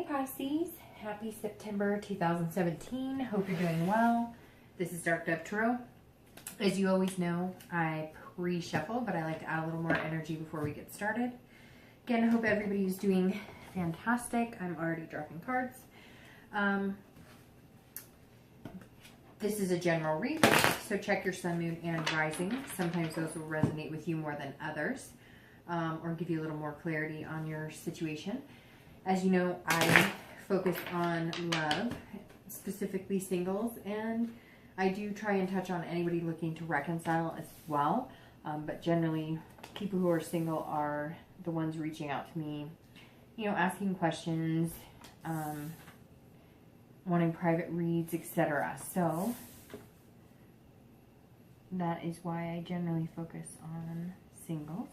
Pisces, happy September 2017. Hope you're doing well. This is Dark Dove Tarot. As you always know, I pre-shuffle, but I like to add a little more energy before we get started. Again, I hope everybody is doing fantastic. I'm already dropping cards. This is a general read, so check your sun, moon, and rising. Sometimes those will resonate with you more than others, or give you a little more clarity on your situation. As you know, I focus on love, specifically singles, and I do try and touch on anybody looking to reconcile as well. But generally, people who are single are the ones reaching out to me, you know, asking questions, wanting private reads, etc. So that is why I generally focus on singles.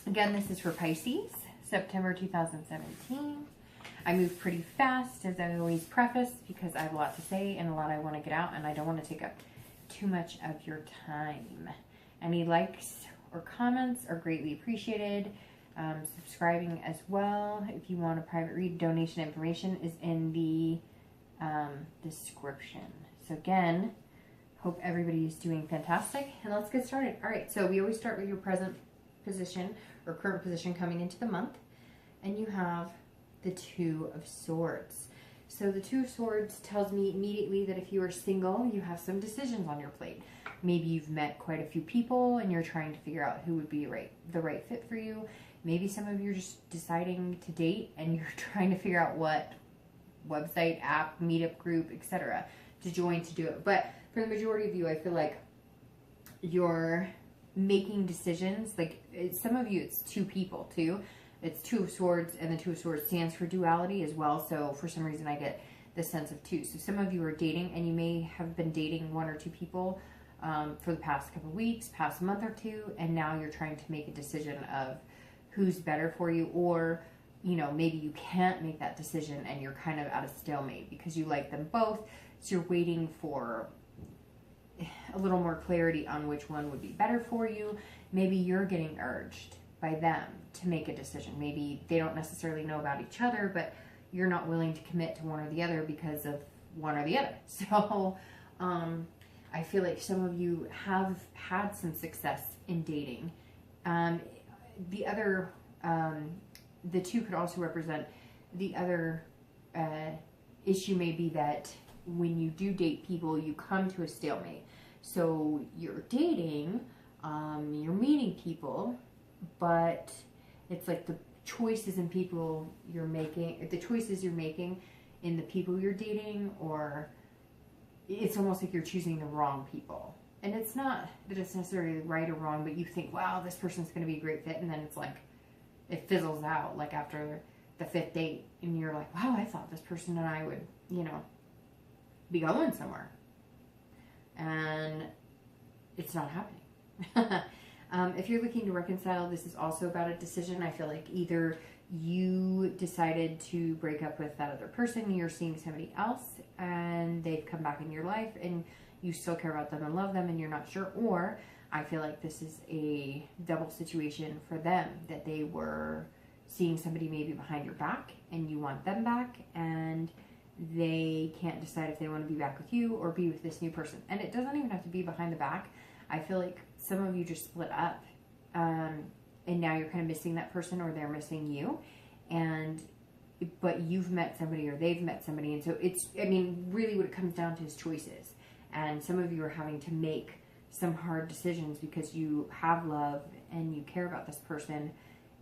Again, this is for Pisces, September 2017. I move pretty fast, as I always preface, because I have a lot to say and a lot I want to get out, and I don't want to take up too much of your time. Any likes or comments are greatly appreciated. Subscribing as well. If you want a private read, donation information is in the description. So again, hope everybody is doing fantastic, and let's get started. All right, so we always start with your present position or current position coming into the month, and you have the Two of Swords. So the Two of Swords tells me immediately that if you are single, you have some decisions on your plate. Maybe you've met quite a few people and you're trying to figure out who would be the right fit for you. Maybe some of you are just deciding to date and you're trying to figure out what website, app, meetup group, etc. to join to do it. But for the majority of you, I feel like you're making decisions. Like some of you, it's two people too. It's Two of Swords, and the Two of Swords stands for duality as well. So for some reason, I get the sense of two. So some of you are dating, and you may have been dating one or two people for the past couple of weeks, past month or two, and now you're trying to make a decision of who's better for you, or you know, maybe you can't make that decision and you're kind of at a stalemate because you like them both. So you're waiting for a little more clarity on which one would be better for you. Maybe you're getting urged by them to make a decision. Maybe they don't necessarily know about each other, but you're not willing to commit to one or the other because of one or the other. So I feel like some of you have had some success in dating. The other, the two could also represent the other issue may be that when you do date people, you come to a stalemate. So you're dating, you're meeting people, but it's like the choices in people you're making, the choices you're making in the people you're dating, or it's almost like you're choosing the wrong people. And it's not that it's necessarily right or wrong, but you think, wow, this person's going to be a great fit. And then it's like, it fizzles out like after the fifth date. And you're like, wow, I thought this person and I would, you know, be going somewhere. And it's not happening. If you're looking to reconcile, this is also about a decision. I feel like either you decided to break up with that other person, you're seeing somebody else, and they've come back in your life, and you still care about them and love them, and you're not sure. Or I feel like this is a double situation for them, that they were seeing somebody maybe behind your back, and you want them back, and they can't decide if they want to be back with you or be with this new person. And it doesn't even have to be behind the back. I feel like some of you just split up, and now you're kind of missing that person, or they're missing you, but you've met somebody or they've met somebody. And so it's, I mean, really what it comes down to is choices. And some of you are having to make some hard decisions because you have love and you care about this person,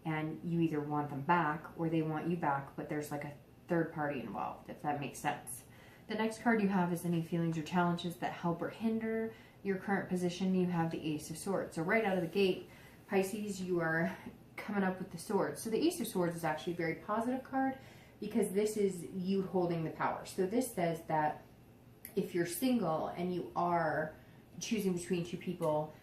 and you either want them back or they want you back, but there's like a third party involved, if that makes sense. The next card you have is any feelings or challenges that help or hinder your current position. You have the Ace of Swords. So right out of the gate, Pisces, you are coming up with the Swords. So the Ace of Swords is actually a very positive card because this is you holding the power. So this says that if you're single and you are choosing between two people,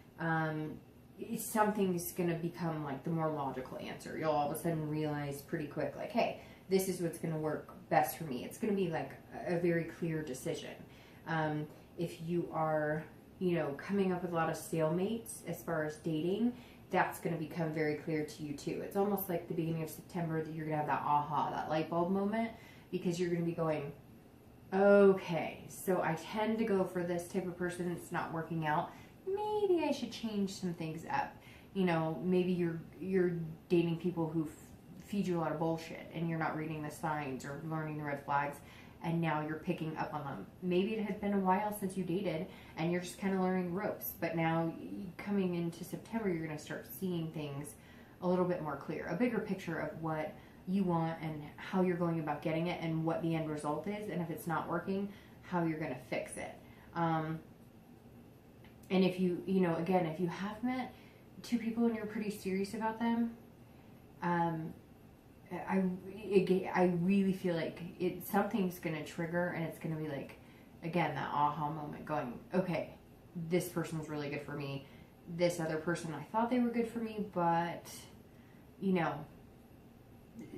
something's going to become like the more logical answer. You'll all of a sudden realize pretty quick, like, hey, this is what's going to work best for me. It's going to be like a very clear decision. If you are, you know, coming up with a lot of stalemates as far as dating, that's going to become very clear to you too. It's almost like the beginning of September that you're going to have that aha, that light bulb moment, because you're going to be going, okay, so I tend to go for this type of person. It's not working out. Maybe I should change some things up. You know, maybe you're dating people who feed you a lot of bullshit and you're not reading the signs or learning the red flags, and now you're picking up on them. Maybe it had been a while since you dated and you're just kind of learning ropes, but now coming into September, you're going to start seeing things a little bit more clear, a bigger picture of what you want and how you're going about getting it and what the end result is, and if it's not working, how you're going to fix it. And if you know, again, if you have met two people and you're pretty serious about them, I really feel like something's going to trigger, and it's going to be like, again, that aha moment going, okay, this person's really good for me. This other person, I thought they were good for me, but, you know,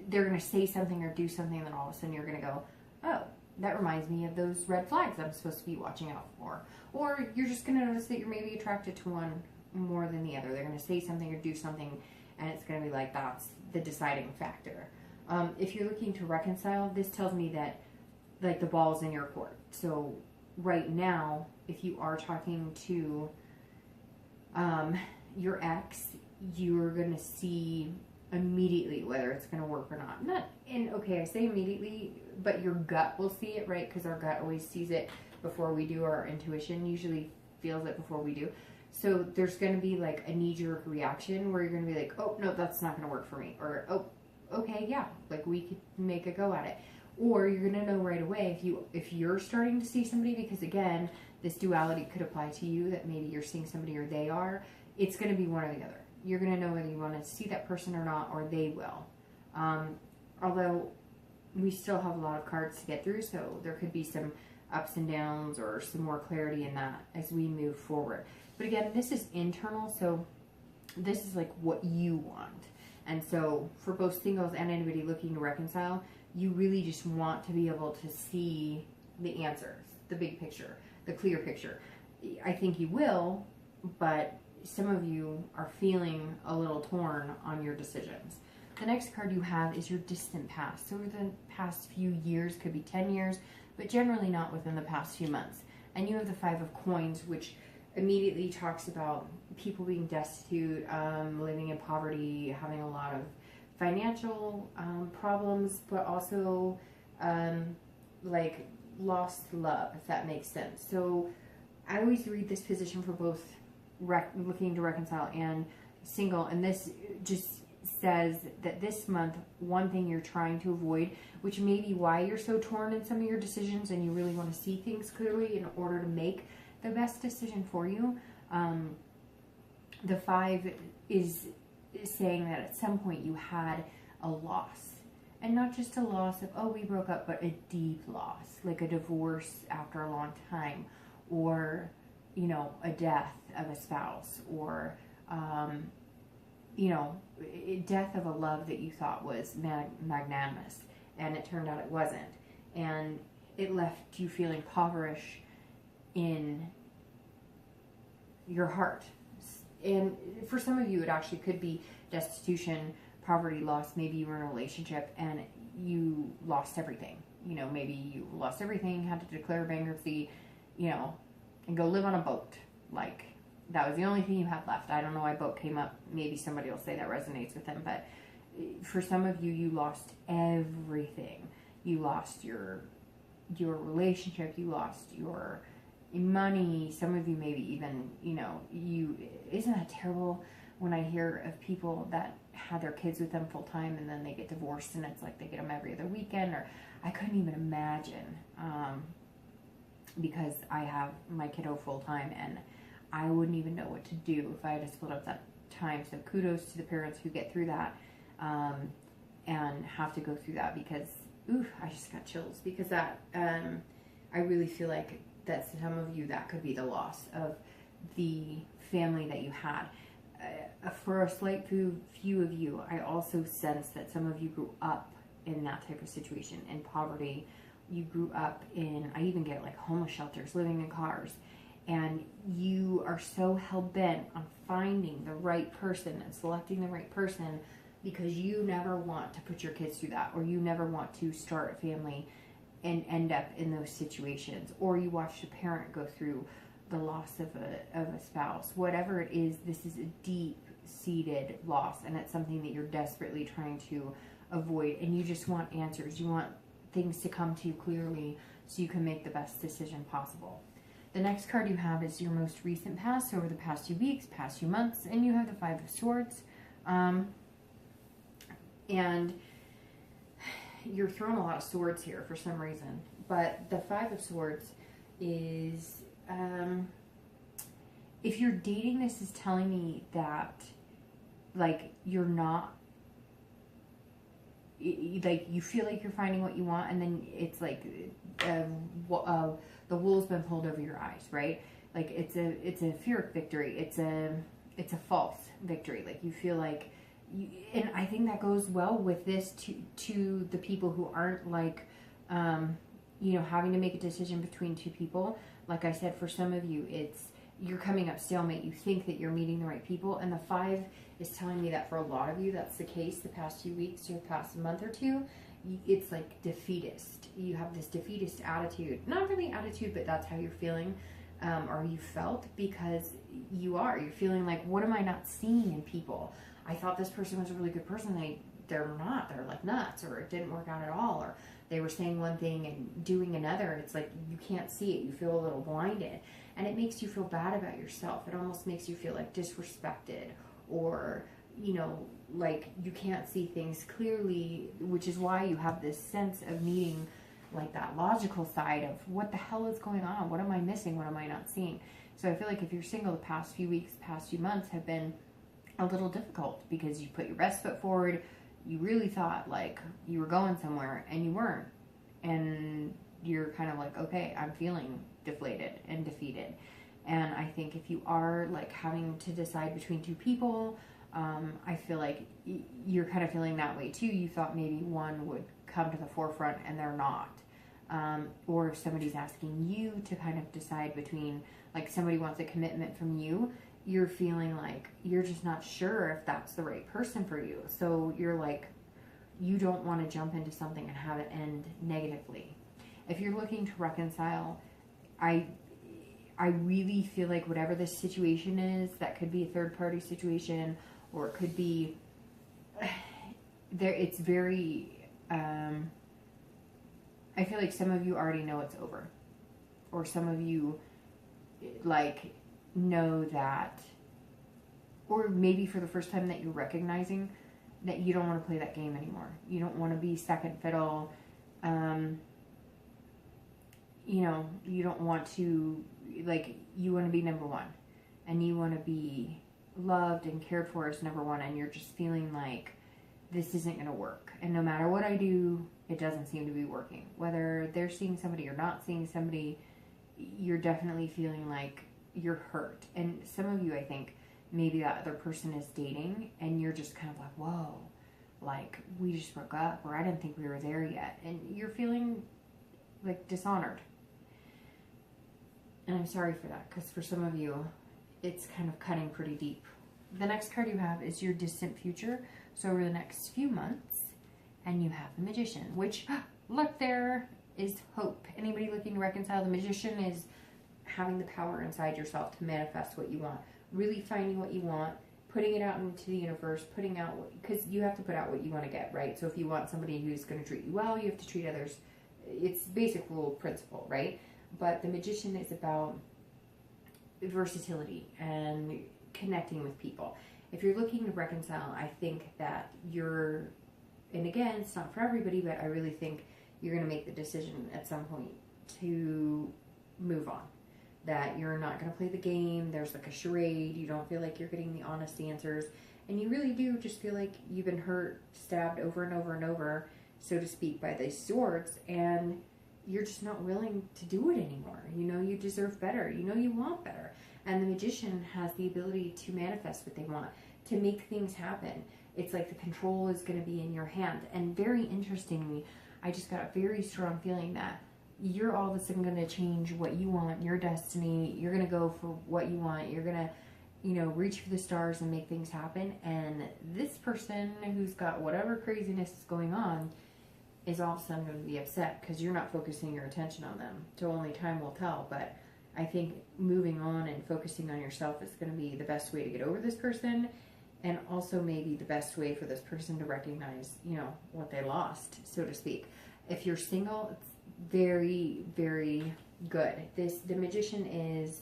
they're going to say something or do something, and then all of a sudden you're going to go, oh, that reminds me of those red flags I'm supposed to be watching out for. Or you're just going to notice that you're maybe attracted to one more than the other. They're going to say something or do something, and it's going to be like, that's the deciding factor. If you're looking to reconcile, this tells me that, like, the ball's in your court. So right now, if you are talking to your ex, you're going to see immediately whether it's going to work or not. Okay, I say immediately, but your gut will see it, right? Because our gut always sees it before we do. Our intuition usually feels it before we do. So there's going to be like a knee-jerk reaction where you're going to be like, oh, no, that's not going to work for me. Or, oh, okay, yeah, like we could make a go at it. Or you're going to know right away if you're starting to see somebody, because again, this duality could apply to you, that maybe you're seeing somebody or they are. It's going to be one or the other. You're going to know whether you want to see that person or not, or they will. Although we still have a lot of cards to get through, so there could be some ups and downs or some more clarity in that as we move forward. But again, this is internal, so this is like what you want. And so for both singles and anybody looking to reconcile, you really just want to be able to see the answers, the big picture, the clear picture. I think you will, but some of you are feeling a little torn on your decisions. The next card you have is your distant past. So over the past few years, could be 10 years, but generally not within the past few months. And you have the Five of Coins, which immediately talks about people being destitute, living in poverty, having a lot of financial problems, but also like lost love, if that makes sense. So I always read this position for both looking to reconcile and single, and this just says that this month, one thing you're trying to avoid, which may be why you're so torn in some of your decisions and you really want to see things clearly in order to make the best decision for you. The Five is saying that at some point you had a loss, and not just a loss of, oh, we broke up, but a deep loss, like a divorce after a long time, or, you know, a death of a spouse, or, you know, death of a love that you thought was magnanimous, and it turned out it wasn't. And it left you feeling impoverished in your heart. And for some of you, it actually could be destitution, poverty, loss. Maybe you were in a relationship and you lost everything. You know, maybe you lost everything, had to declare bankruptcy, you know, and go live on a boat. Like, that was the only thing you had left. I don't know why boat came up. Maybe somebody will say that resonates with them. But for some of you, you lost everything. You lost your relationship. You lost your money. Some of you maybe even, you know, isn't that terrible when I hear of people that had their kids with them full time and then they get divorced and it's like they get them every other weekend, or I couldn't even imagine, because I have my kiddo full time and I wouldn't even know what to do if I had to split up that time. So kudos to the parents who get through that, and have to go through that, because, ooh, I just got chills, because that, I really feel like that some of you, that could be the loss of the family that you had. For a slight few of you, I also sense that some of you grew up in that type of situation, in poverty. You grew up in, I even get like homeless shelters, living in cars. and you are so hell-bent on finding the right person and selecting the right person because you never want to put your kids through that, or you never want to start a family and end up in those situations, or you watched a parent go through the loss of a spouse. Whatever it is, this is a deep-seated loss, and it's something that you're desperately trying to avoid, and you just want answers. You want things to come to you clearly so you can make the best decision possible. The next card you have is your most recent past, over the past few weeks, past few months, and you have the Five of Swords. And you're throwing a lot of swords here for some reason. But the Five of Swords is, if you're dating, this is telling me that, like, you're not, like, you feel like you're finding what you want, and then it's like, the wool's been pulled over your eyes, right? Like, it's a Pyrrhic victory. It's a false victory. Like, you feel like, and I think that goes well with this to the people who aren't, like, you know, having to make a decision between two people. Like I said, for some of you, you're coming up stalemate. You think that you're meeting the right people, and the 5 is telling me that for a lot of you, that's the case the past few weeks or past month or two. It's like defeatist. You have this defeatist attitude. Not really attitude, but that's how you're feeling, or you felt, because you're feeling like, what am I not seeing in people? I thought this person was a really good person. They're not. They're like nuts, or it didn't work out at all, or they were saying one thing and doing another. It's like you can't see it. You feel a little blinded, and it makes you feel bad about yourself. It almost makes you feel like disrespected, or, you know, like you can't see things clearly, which is why you have this sense of needing, like, that logical side of what the hell is going on? What am I missing? What am I not seeing? So I feel like if you're single, the past few weeks, past few months have been a little difficult because you put your best foot forward. You really thought like you were going somewhere, and you weren't. And you're kind of like, okay, I'm feeling deflated and defeated. And I think if you are, like, having to decide between two people, I feel like you're kind of feeling that way too. You thought maybe one would come to the forefront, and they're not. Or if somebody's asking you to kind of decide between, like, somebody wants a commitment from you, you're feeling like you're just not sure if that's the right person for you. So you're like, you don't want to jump into something and have it end negatively. If you're looking to reconcile, I really feel like whatever this situation is, that could be a third party situation, or it could be there. It's very, I feel like some of you already know it's over, or some of you, like, know that, or maybe for the first time that you're recognizing that you don't want to play that game anymore. You don't want to be second fiddle. You know, you don't want to, like, you want to be number one, and you want to be loved and cared for as number one, and you're just feeling like this isn't going to work, and no matter what I do, it doesn't seem to be working. Whether they're seeing somebody or not seeing somebody, you're definitely feeling like you're hurt. And some of you, I think, maybe that other person is dating, and you're just kind of like, whoa, like, we just broke up, or I didn't think we were there yet, and you're feeling like dishonored. And I'm sorry for that, because for some of you, it's kind of cutting pretty deep. The next card you have is your distant future, so over the next few months, and you have the Magician, which, look, there is hope. Anybody looking to reconcile, the Magician is having the power inside yourself to manifest what you want, really finding what you want, putting it out into the universe, putting out, because you have to put out what you want to get, right? So if you want somebody who's going to treat you well, you have to treat others. It's basic rule of principle, right? But the Magician is about versatility and connecting with people. If you're looking to reconcile, I think that you're, and again, it's not for everybody, but I really think you're going to make the decision at some point to move on. That you're not going to play the game. There's like a charade. You don't feel like you're getting the honest answers. And you really do just feel like you've been hurt, stabbed over and over and over, so to speak, by these swords. And you're just not willing to do it anymore. You know you deserve better. You know you want better. And the Magician has the ability to manifest what they want, to make things happen. It's like the control is going to be in your hand. And very interestingly, I just got a very strong feeling that you're all of a sudden going to change what you want, your destiny. You're going to go for what you want. You're going to, you know, reach for the stars and make things happen. And this person who's got whatever craziness is going on is all of a sudden going to be upset because you're not focusing your attention on them. So only time will tell. But I think moving on and focusing on yourself is going to be the best way to get over this person, and also maybe the best way for this person to recognize, you know, what they lost, so to speak. If you're single, it's very, very good. The Magician is,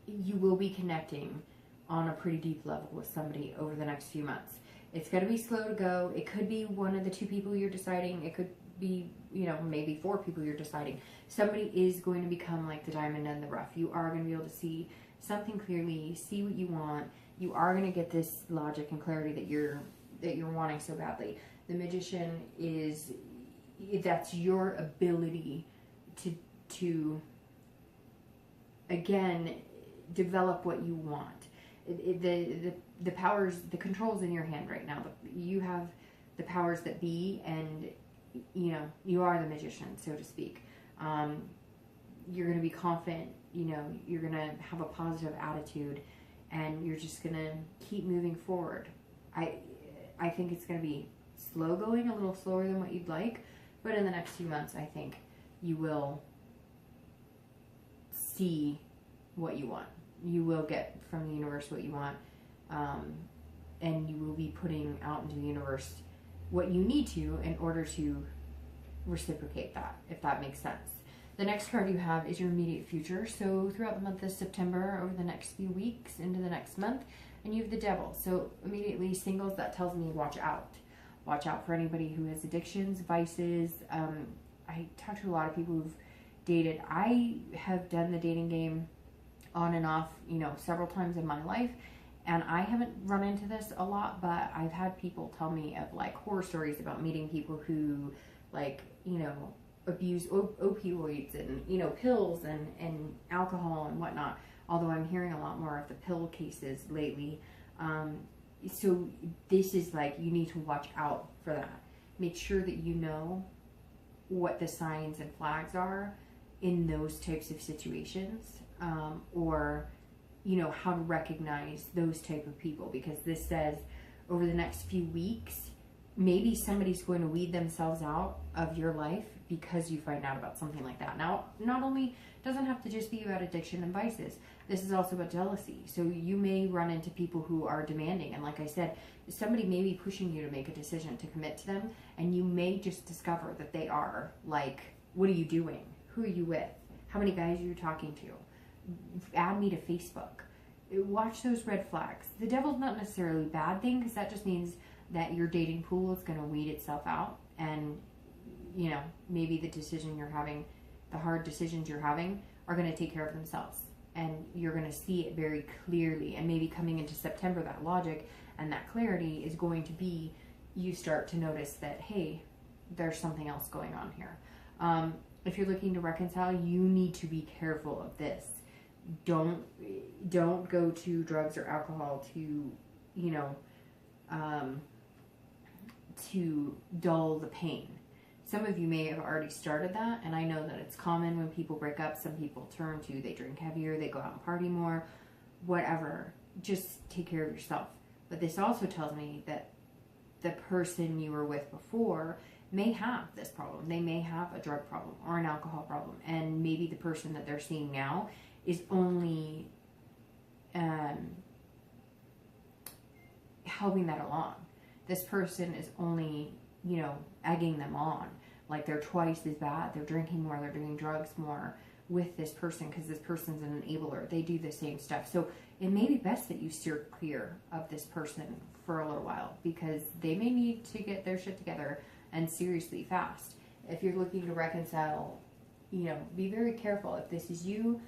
you will be connecting on a pretty deep level with somebody over the next few months. It's going to be slow to go. It could be one of the two people you're deciding. It could be, you know, maybe 4 people you're deciding. Somebody is going to become like the diamond in the rough. You are going to be able to see something clearly, see what you want. You are going to get this logic and clarity that you're wanting so badly. The Magician is, that's your ability to again develop what you want. The powers, the control's in your hand right now. You have the powers that be, and you know, you are the Magician, so to speak. You're going to be confident, you know, you're going to have a positive attitude, and you're just going to keep moving forward. I think it's going to be slow going, a little slower than what you'd like, but in the next few months, I think you will see what you want. You will get from the universe what you want, and you will be putting out into the universe what you need to in order to reciprocate that, if that makes sense. The next card you have is your immediate future. So throughout the month of September, over the next few weeks into the next month, and you have the Devil. So immediately singles, that tells me watch out. Watch out for anybody who has addictions, vices. I talk to a lot of people who've dated. I have done the dating game on and off, you know, several times in my life, and I haven't run into this a lot, but I've had people tell me of like horror stories about meeting people who, like, you know, abuse opioids and, you know, pills and alcohol and whatnot, although I'm hearing a lot more of the pill cases lately. So this is like, you need to watch out for that. Make sure that you know what the signs and flags are in those types of situations, or, you know, how to recognize those type of people, because this says over the next few weeks, maybe somebody's going to weed themselves out of your life because you find out about something like that. Now, not only doesn't have to just be about addiction and vices, this is also about jealousy. So you may run into people who are demanding, and like I said, somebody may be pushing you to make a decision to commit to them, and you may just discover that they are like, what are you doing? Who are you with? How many guys are you talking to? Add me to Facebook. Watch those red flags. The Devil's not necessarily a bad thing, because that just means that your dating pool is going to weed itself out, and, you know, maybe the decision you're having, the hard decisions you're having, are going to take care of themselves, and you're going to see it very clearly. And maybe coming into September, that logic and that clarity is going to be, you start to notice that, hey, there's something else going on here. If you're looking to reconcile, you need to be careful of this. Don't go to drugs or alcohol to, you know, to dull the pain. Some of you may have already started that, and I know that it's common when people break up. Some people turn to, they drink heavier, they go out and party more, whatever. Just take care of yourself. But this also tells me that the person you were with before may have this problem. They may have a drug problem or an alcohol problem, and maybe the person that they're seeing now is only helping that along. This person is only, you know, egging them on. Like, they're twice as bad. They're drinking more. They're doing drugs more with this person because this person's an enabler. They do the same stuff. So it may be best that you steer clear of this person for a little while, because they may need to get their shit together, and seriously fast. If you're looking to reconcile, you know, be very careful. If this is you,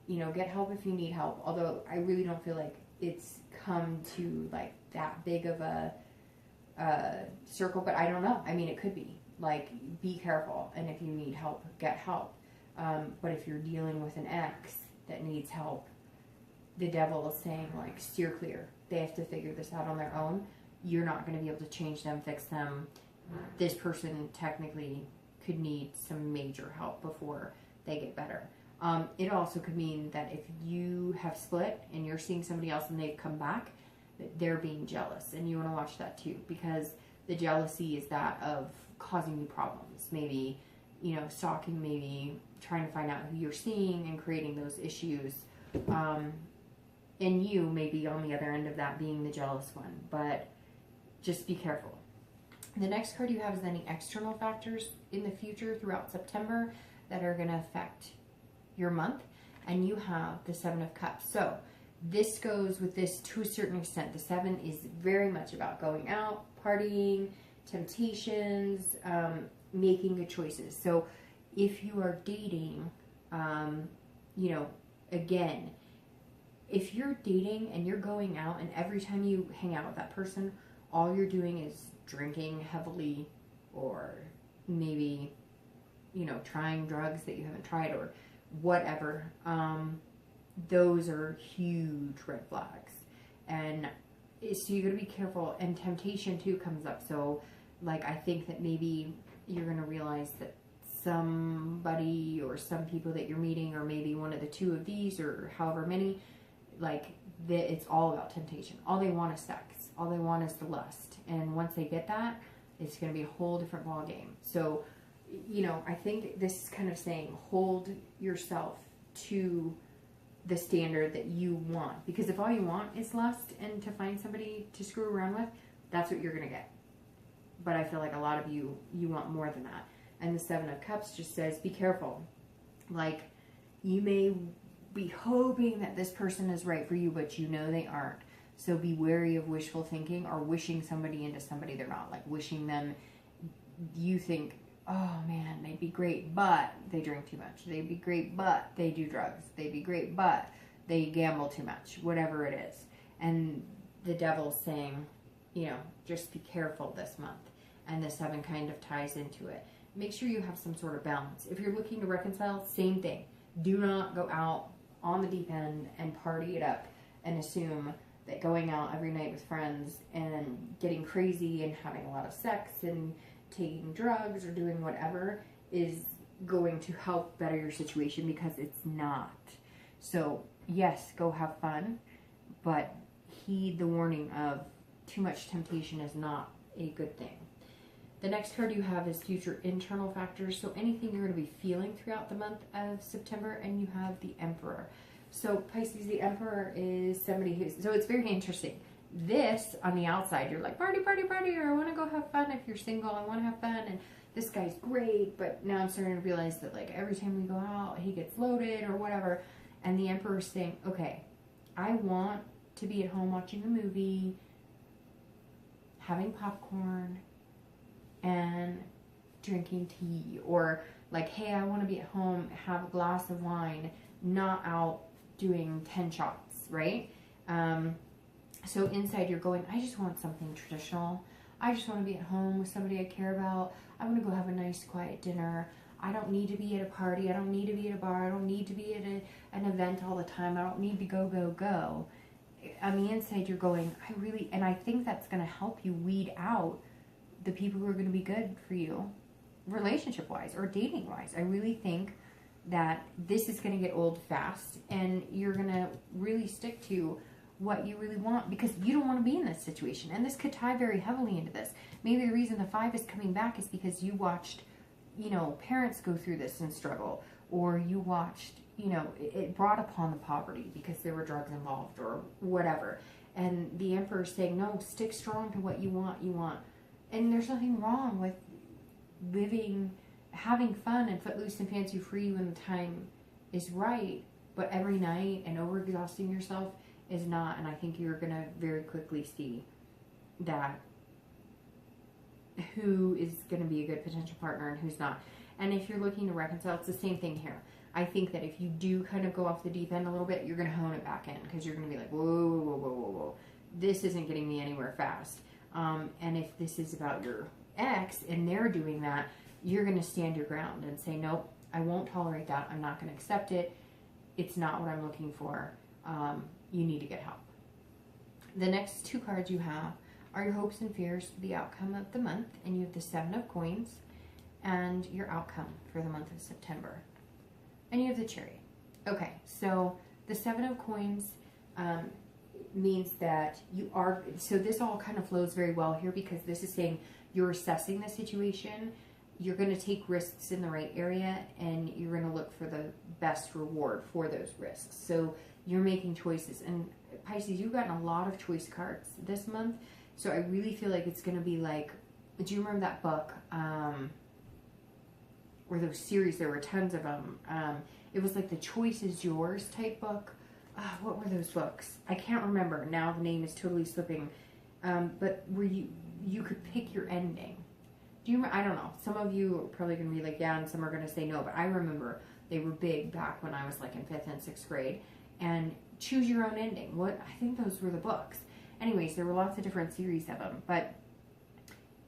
you know, get help if you need help. Although I really don't feel like it's come to like that big of a circle, but I don't know. I mean, it could be. Like, be careful, and if you need help, get help. But if you're dealing with an ex that needs help, the Devil is saying, like, steer clear. They have to figure this out on their own. You're not going to be able to change them, fix them. This person technically could need some major help before they get better. It also could mean that if you have split and you're seeing somebody else and they've come back, that they're being jealous, and you want to watch that too, because the jealousy is that of causing you problems. Maybe, you know, stalking, maybe trying to find out who you're seeing and creating those issues. And you may be on the other end of that, being the jealous one, but just be careful. The next card you have is any external factors in the future throughout September that are going to affect your month, and you have the Seven of Cups. So this goes with this to a certain extent. The Seven is very much about going out, partying, temptations, making good choices. So if you are dating, you know, again, if you're dating and you're going out and every time you hang out with that person, all you're doing is drinking heavily, or maybe, you know, trying drugs that you haven't tried or whatever, those are huge red flags. And so you got to be careful. And temptation too comes up. So like, I think that maybe you're going to realize that somebody or some people that you're meeting, or maybe one of the two of these or however many, like it's all about temptation. All they want is sex. All they want is the lust. And once they get that, it's going to be a whole different ball game. So, you know, I think this is kind of saying hold yourself to the standard that you want. Because if all you want is lust and to find somebody to screw around with, that's what you're going to get. But I feel like a lot of you want more than that. And the Seven of Cups just says, be careful. Like, you may be hoping that this person is right for you, but you know they aren't. So be wary of wishful thinking or wishing somebody into somebody they're not. Like wishing them, you think, oh man, they'd be great, but they drink too much. They'd be great, but they do drugs. They'd be great, but they gamble too much. Whatever it is. And the devil's saying, you know, just be careful this month. And the Seven kind of ties into it. Make sure you have some sort of balance. If you're looking to reconcile, same thing. Do not go out on the deep end and party it up and assume that going out every night with friends and getting crazy and having a lot of sex and taking drugs or doing whatever is going to help better your situation, because it's not. So yes, go have fun, but heed the warning of too much temptation is not a good thing. The next card you have is future internal factors. So anything you're going to be feeling throughout the month of September, and you have the Emperor. So Pisces, the Emperor is somebody who's, so it's very interesting. This, on the outside, you're like, party, party, party, or I want to go have fun. If you're single, I want to have fun, and this guy's great, but now I'm starting to realize that like every time we go out, he gets loaded or whatever. And the Emperor's saying, okay, I want to be at home watching a movie, having popcorn, and drinking tea, or like, hey, I want to be at home, have a glass of wine, not out doing 10 shots, right? So inside you're going, I just want something traditional. I just want to be at home with somebody I care about. I want to go have a nice quiet dinner. I don't need to be at a party. I don't need to be at a bar. I don't need to be at an event all the time. I don't need to go, go, go. On the inside you're going, and I think that's going to help you weed out the people who are going to be good for you relationship-wise or dating-wise. I really think that this is going to get old fast, and you're going to really stick to what you really want, because you don't want to be in this situation. And this could tie very heavily into this. Maybe the reason the 5 is coming back is because you watched, you know, parents go through this and struggle, or you watched, you know, it brought upon the poverty because there were drugs involved or whatever. And the Emperor's saying, no, stick strong to what you want. And there's nothing wrong with living, having fun and footloose and fancy free when the time is right, but every night and overexhausting yourself is not. And I think you're going to very quickly see that who is going to be a good potential partner and who's not. And if you're looking to reconcile, it's the same thing here. I think that if you do kind of go off the deep end a little bit, you're going to hone it back in, because you're going to be like, whoa, whoa, whoa, whoa, whoa, whoa. This isn't getting me anywhere fast. And if this is about your ex and they're doing that, you're going to stand your ground and say, nope, I won't tolerate that. I'm not going to accept it. It's not what I'm looking for. You need to get help. The next 2 cards you have are your hopes and fears for the outcome of the month, and you have the 7 of Coins and your outcome for the month of September. And you have the Chariot. Okay, so the Seven of Coins means that you are, so this all kind of flows very well here, because this is saying you're assessing the situation, you're going to take risks in the right area, and you're going to look for the best reward for those risks. So you're making choices. And Pisces, you've gotten a lot of choice cards this month, so I really feel like it's going to be like, do you remember that book, or those series? There were tons of them. It was like the Choice is Yours type book. What were those books? I can't remember now. The name is totally slipping. But where you could pick your ending. Do you remember? I don't know. Some of you are probably going to be like, yeah, and some are going to say no. But I remember they were big back when I was like in 5th and 6th grade. And choose your own ending. I think those were the books. Anyways, there were lots of different series of them. But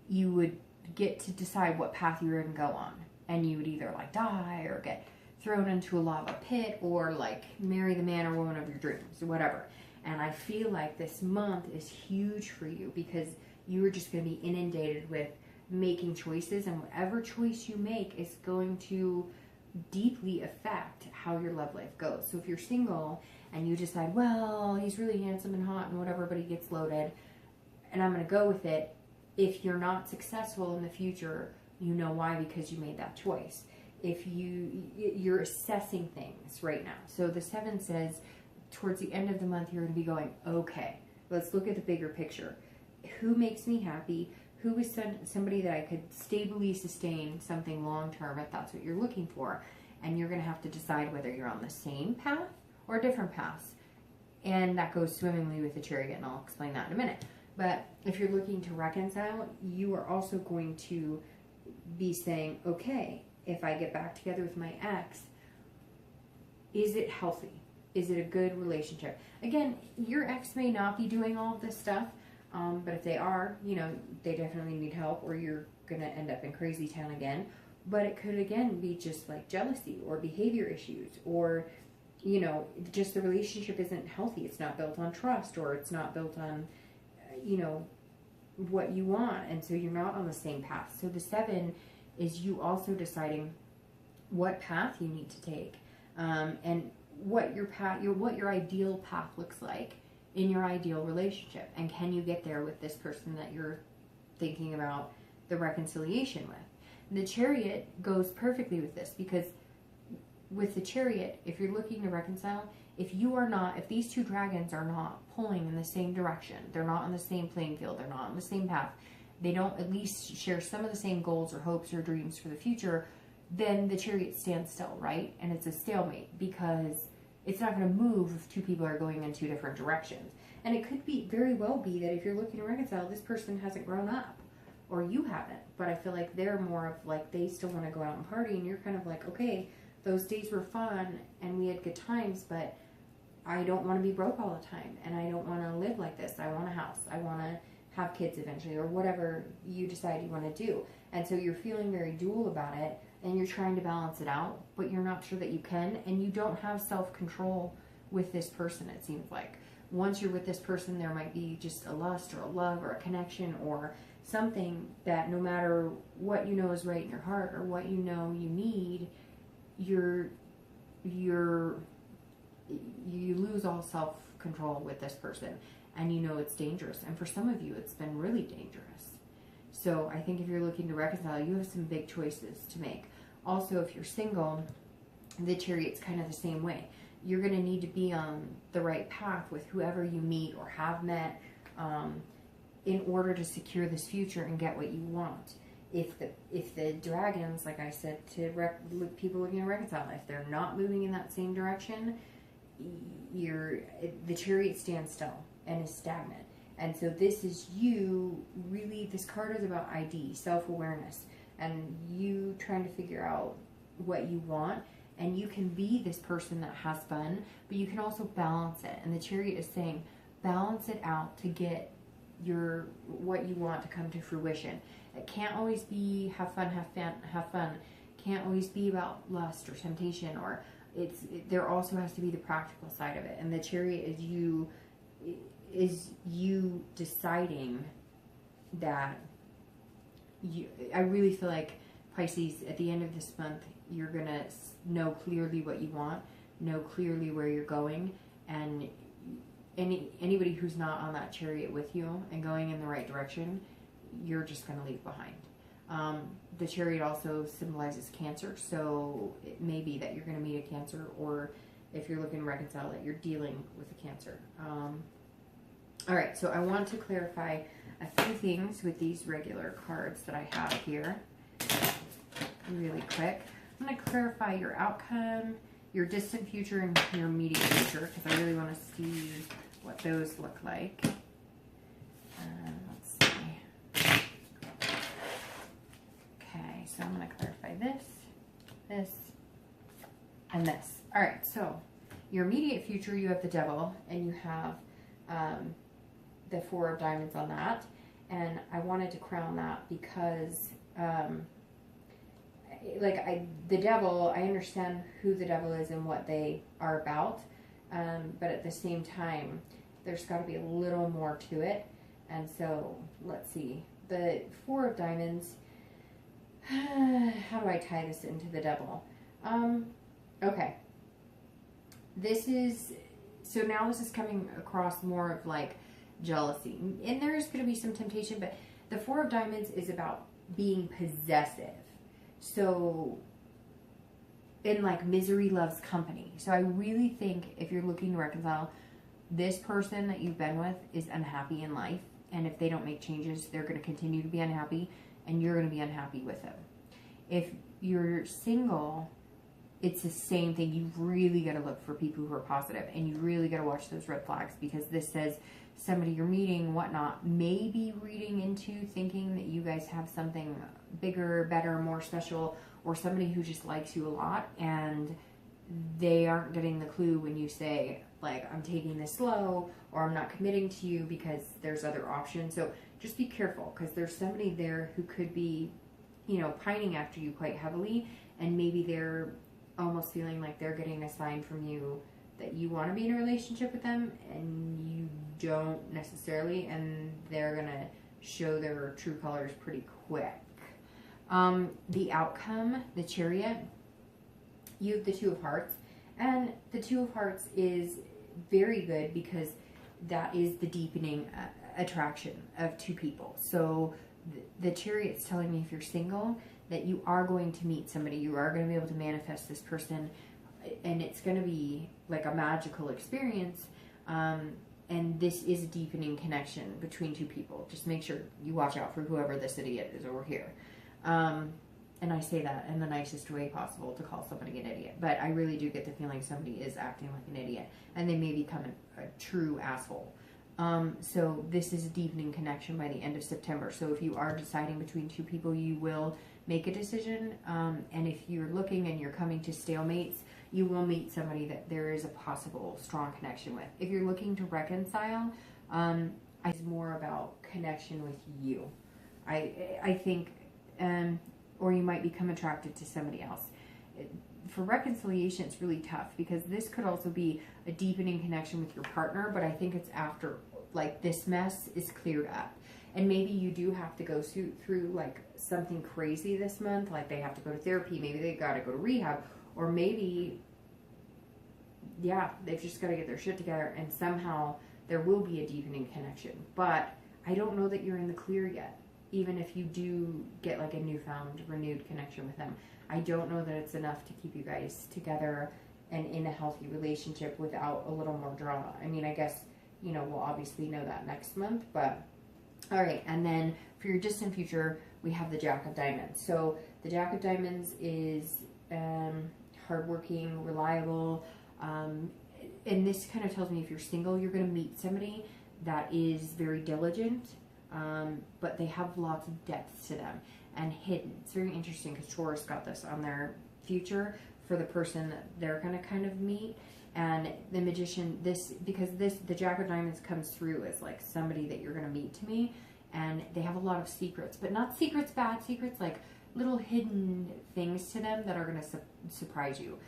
you would get to decide what path you were going to go on. And you would either like die or get thrown into a lava pit, or like marry the man or woman of your dreams, or whatever. And I feel like this month is huge for you, because you are just going to be inundated with making choices, and whatever choice you make is going to deeply affect how your love life goes. So if you're single and you decide, well, he's really handsome and hot and whatever, but he gets loaded, and I'm going to go with it, if you're not successful in the future, you know why, because you made that choice. If you're assessing things right now. So the 7 says towards the end of the month, you're going to be going, okay, let's look at the bigger picture. Who makes me happy? Who is somebody that I could stably sustain something long-term, if that's what you're looking for? And you're going to have to decide whether you're on the same path or different paths. And that goes swimmingly with the Chariot, and I'll explain that in a minute. But if you're looking to reconcile, you are also going to be saying, okay, if I get back together with my ex, is it healthy? Is it a good relationship? Again, your ex may not be doing all of this stuff, but if they are, you know, they definitely need help, or you're going to end up in crazy town again. But it could, again, be just like jealousy or behavior issues, or, you know, just the relationship isn't healthy. It's not built on trust, or it's not built on, you know, what you want. And so you're not on the same path. So the 7 is you also deciding what path you need to take, and what your path, what your ideal path looks like in your ideal relationship, and can you get there with this person that you're thinking about the reconciliation with. And the Chariot goes perfectly with this, because with the Chariot, if you're looking to reconcile, if these two dragons are not pulling in the same direction, they're not on the same playing field, they're not on the same path, they don't at least share some of the same goals or hopes or dreams for the future, then the Chariot stands still, right? And it's a stalemate, because it's not going to move if two people are going in two different directions. And it could be very well be that if you're looking to reconcile, this person hasn't grown up, or you haven't. But I feel like they're more of like, they still want to go out and party, and you're kind of like, okay, those days were fun and we had good times, but I don't want to be broke all the time, and I don't want to live like this. I want a house. I want to have kids eventually, or whatever you decide you want to do. And so you're feeling very dual about it, and you're trying to balance it out, but you're not sure that you can, and you don't have self-control with this person, it seems like. Once you're with this person, there might be just a lust or a love or a connection or something that no matter what you know is right in your heart or what you know you need, you lose all self-control with this person, and you know it's dangerous. And for some of you, it's been really dangerous. So I think if you're looking to reconcile, you have some big choices to make. Also, if you're single, the Chariot's kind of the same way. You're going to need to be on the right path with whoever you meet or have met, in order to secure this future and get what you want. If the dragons, like I said, people looking to reconcile, if they're not moving in that same direction, the Chariot stands still and is stagnant. And so this is you, really, this card is about ID, self-awareness, and you trying to figure out what you want. And you can be this person that has fun, but you can also balance it. And the Chariot is saying, balance it out to get what you want to come to fruition. It can't always be have fun. Can't always be about lust or temptation, or there also has to be the practical side of it. And the Chariot is you deciding that I really feel like Pisces, at the end of this month, you're going to know clearly what you want, know clearly where you're going, and anybody who's not on that chariot with you and going in the right direction, you're just going to leave behind. The chariot also symbolizes Cancer, so it may be that you're going to meet a Cancer, or if you're looking to reconcile, that you're dealing with a Cancer. All right, so I want to clarify a few things with these regular cards that I have here really quick. I'm going to clarify your outcome, your distant future, and your immediate future, because I really want to see what those look like. Let's see. Okay, so I'm going to clarify this, and this. All right, so your immediate future, you have the Devil, and you have the Four of Diamonds on that. And I wanted to crown that because, the Devil, I understand who the Devil is and what they are about. But at the same time, there's got to be a little more to it. And so, let's see. The Four of Diamonds, how do I tie this into the Devil? Okay. Now this is coming across more of like jealousy. And there's going to be some temptation, but the Four of Diamonds is about being possessive. So, in like misery loves company. So I really think if you're looking to reconcile, this person that you've been with is unhappy in life. And if they don't make changes, they're going to continue to be unhappy, and you're going to be unhappy with them. If you're single, it's the same thing. You really got to look for people who are positive, and you really got to watch those red flags, because this says somebody you're meeting, whatnot, may be reading into thinking that you guys have something bigger, better, more special, or somebody who just likes you a lot, and they aren't getting the clue when you say, like, I'm taking this slow, or I'm not committing to you because there's other options. So just be careful, because there's somebody there who could be, pining after you quite heavily, and maybe they're almost feeling like they're getting a sign from you that you want to be in a relationship with them, and you don't necessarily, and they're going to show their true colors pretty quick. The outcome, the Chariot, you have the Two of Hearts, and the Two of Hearts is very good because that is the deepening attraction of two people. So the Chariot's telling me, if you're single, that you are going to meet somebody, you are going to be able to manifest this person, and it's going to be like a magical experience. And this is a deepening connection between two people. Just make sure you watch out for whoever this idiot is over here. And I say that in the nicest way possible, to call somebody an idiot. But I really do get the feeling somebody is acting like an idiot, and they may become a true asshole. So this is a deepening connection by the end of September. So if you are deciding between two people, you will make a decision. And if you're looking and you're coming to stalemates, you will meet somebody that there is a possible strong connection with. If you're looking to reconcile, it's more about connection with you. I think, or you might become attracted to somebody else. For reconciliation, it's really tough, because this could also be a deepening connection with your partner, but I think it's after, like, this mess is cleared up. And maybe you do have to go through like something crazy this month, like they have to go to therapy, maybe they got to go to rehab, or maybe, yeah, they've just got to get their shit together, and somehow there will be a deepening connection. But I don't know that you're in the clear yet, even if you do get like a newfound, renewed connection with them. I don't know that it's enough to keep you guys together and in a healthy relationship without a little more drama. I mean, I guess, we'll obviously know that next month, but all right. And then for your distant future, we have the Jack of Diamonds. So the Jack of Diamonds is hardworking, reliable, and this kind of tells me if you're single, you're going to meet somebody that is very diligent, but they have lots of depth to them and hidden. It's very interesting because Taurus got this on their future for the person that they're going to kind of meet. And the Magician, the Jack of Diamonds comes through as like somebody that you're going to meet to me, and they have a lot of secrets, but not secrets, bad secrets, like little hidden things to them that are going to surprise you.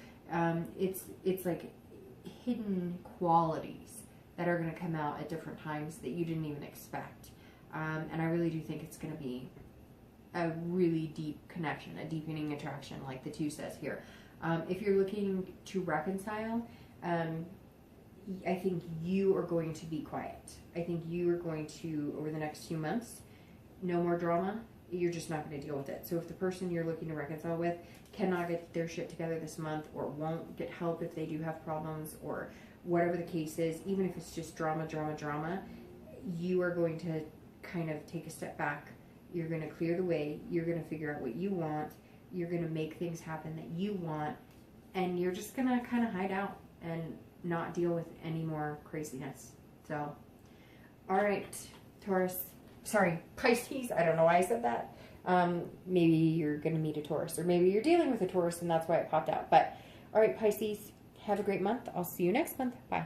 It's like hidden qualities that are going to come out at different times that you didn't even expect. And I really do think it's going to be a really deep connection, a deepening attraction, like the 2 says here. If you're looking to reconcile, I think you are going to be quiet. I think you are going to, over the next few months, no more drama. You're just not going to deal with it. So if the person you're looking to reconcile with cannot get their shit together this month, or won't get help if they do have problems, or whatever the case is, even if it's just drama, you are going to kind of take a step back. You're going to clear the way. You're going to figure out what you want. You're going to make things happen that you want. And you're just going to kind of hide out and not deal with any more craziness. So, all right, Pisces. I don't know why I said that. Maybe you're going to meet a Taurus, or maybe you're dealing with a Taurus and that's why it popped out. But, all right, Pisces, have a great month. I'll see you next month. Bye.